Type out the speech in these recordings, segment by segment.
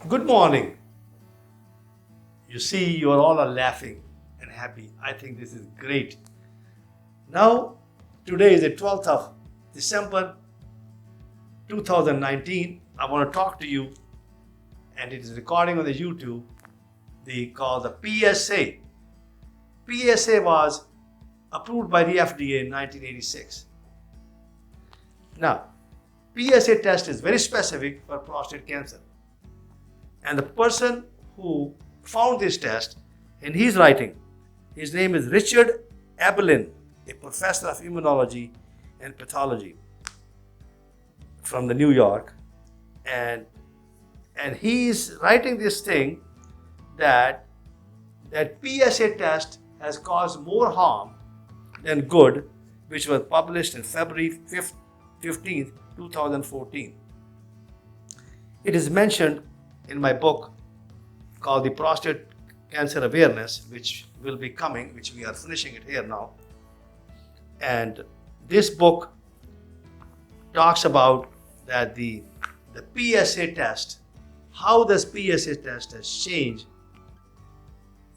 Good morning. You see, you are all are laughing and happy. I think this is great. Now, today is the 12th of December 2019. I want to talk to you, and it is recording on the YouTube. They call the PSA. PSA was approved by the FDA in 1986. Now, PSA test is very specific for prostate cancer. And the person who found this test, and he's writing, his name is Richard Abelin, a professor of immunology and pathology from the New York. And he's writing this thing that PSA test has caused more harm than good, which was published in February 15th, 2014. It is mentioned in my book called The Prostate Cancer Awareness, which will be coming, which we are finishing it here now. And this book talks about that the PSA test, how this PSA test has changed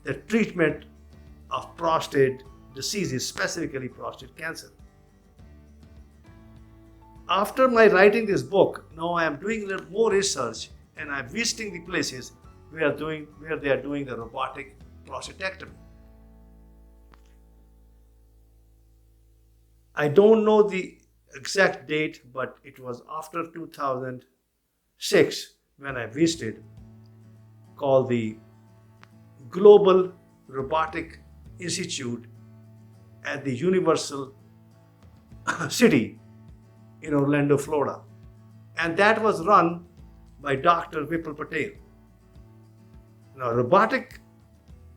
the treatment of prostate diseases, specifically prostate cancer. After my writing this book, now I am doing a little more research and I'm visiting the places where they are doing the robotic prostatectomy. I don't know the exact date, but it was after 2006 when I visited, called the Global Robotic Institute at the Universal City in Orlando, Florida. And that was run by Dr. Vipul Patel. Now, robotic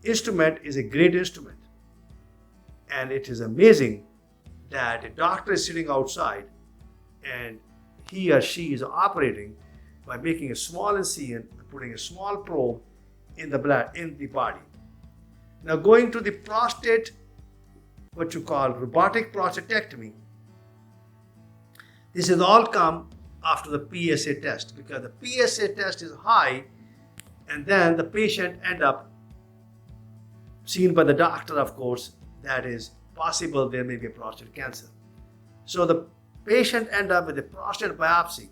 instrument is a great instrument, and it is amazing that a doctor is sitting outside and he or she is operating by making a small incision and putting a small probe in the body. Now, going to the prostate, what you call robotic prostatectomy, this has all come after the PSA test, because the PSA test is high, and then the patient end up seen by the doctor, of course, that is possible there may be a prostate cancer. So the patient end up with a prostate biopsy.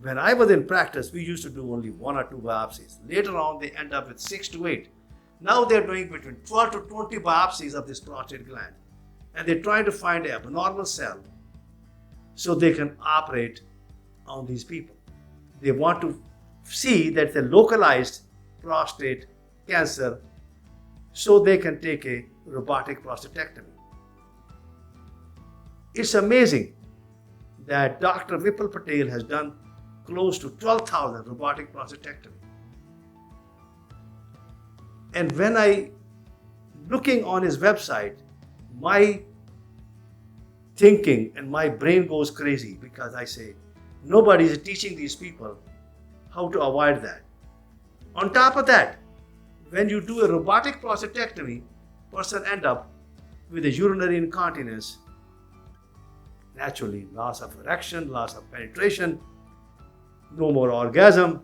When I was in practice, we used to do only 1 or 2 biopsies. Later on, they end up with 6 to 8. Now they're doing between 12 to 20 biopsies of this prostate gland, and they're trying to find an abnormal cell so they can operate on these people. They want to see that the localized prostate cancer so they can take a robotic prostatectomy. It's amazing that Dr. Vipul Patel has done close to 12,000 robotic prostatectomy. And when I looking on his website, my thinking and my brain goes crazy, because I say, nobody is teaching these people how to avoid that. On top of that, when you do a robotic prostatectomy, person end up with a urinary incontinence, naturally loss of erection, loss of penetration, no more orgasm,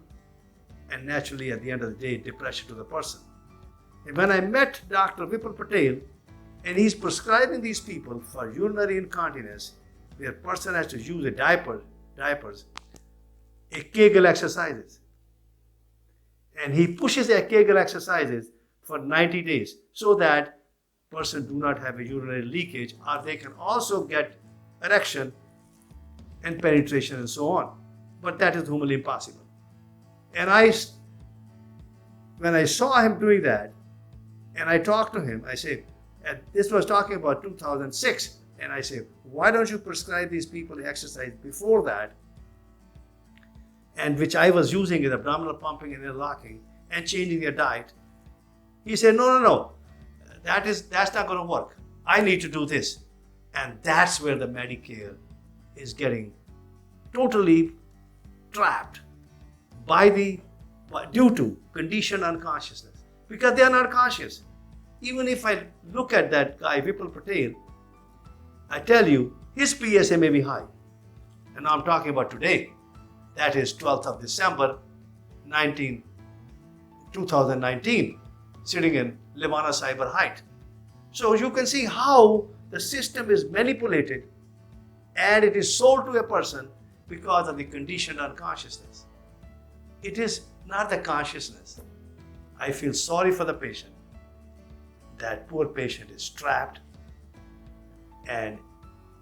and naturally at the end of the day, depression to the person. And when I met Dr. Vipul Patel, and he's prescribing these people for urinary incontinence, where person has to use a diapers, a Kegel exercises. And he pushes a Kegel exercises for 90 days so that person do not have a urinary leakage, or they can also get erection and penetration and so on. But that is humanly impossible. And when I saw him doing that, and I talked to him, I said, and this was talking about 2006, and I said, why don't you prescribe these people the exercise before that, and which I was using is abdominal pumping and interlocking and changing their diet. He said, no, that's not going to work. I need to do this. And that's where the Medicare is getting totally trapped due to conditioned unconsciousness, because they are not conscious. Even if I look at that guy, Vipul Patel, I tell you, his PSA may be high. And now I'm talking about today. That is 12th of December 2019, sitting in Levana Cyber Height. So you can see how the system is manipulated and it is sold to a person because of the conditioned unconsciousness. It is not the consciousness. I feel sorry for the patient. That poor patient is trapped and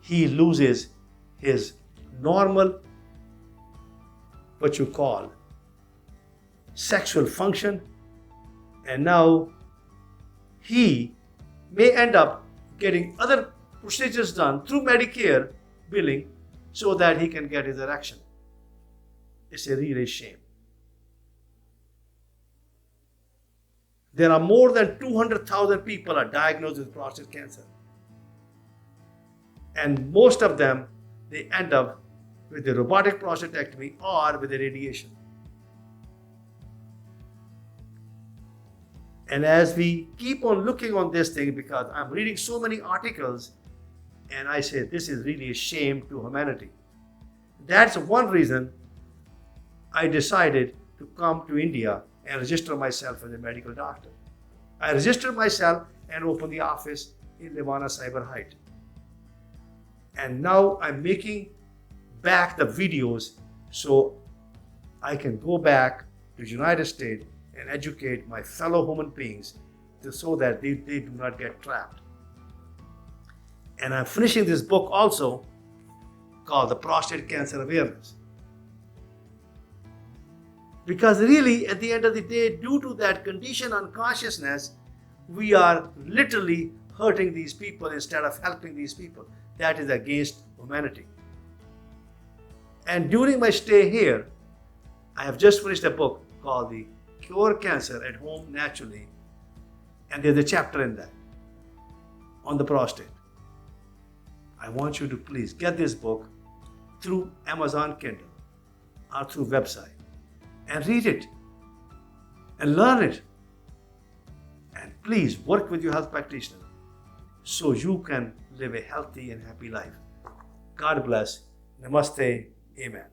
he loses his normal, what you call, sexual function, and now he may end up getting other procedures done through Medicare billing so that he can get his erection. It's a really shame. There are more than 200,000 people are diagnosed with prostate cancer. And most of them, they end up with a robotic prostatectomy or with a radiation. And as we keep on looking on this thing, because I'm reading so many articles, and I say this is really a shame to humanity. That's one reason I decided to come to India and register myself as a medical doctor. I registered myself and opened the office in Levana Cyber Height. And now I'm making back the videos so I can go back to the United States and educate my fellow human beings so that they do not get trapped. And I'm finishing this book also called The Prostate Cancer Awareness. Because really, at the end of the day, due to that condition unconsciousness, we are literally hurting these people instead of helping these people. That is against humanity. And during my stay here, I have just finished a book called The Cure Cancer at Home Naturally. And there's a chapter in that on the prostate. I want you to please get this book through Amazon Kindle or through website and read it and learn it. And please work with your health practitioner so you can live a healthy and happy life. God bless. Namaste. Amen.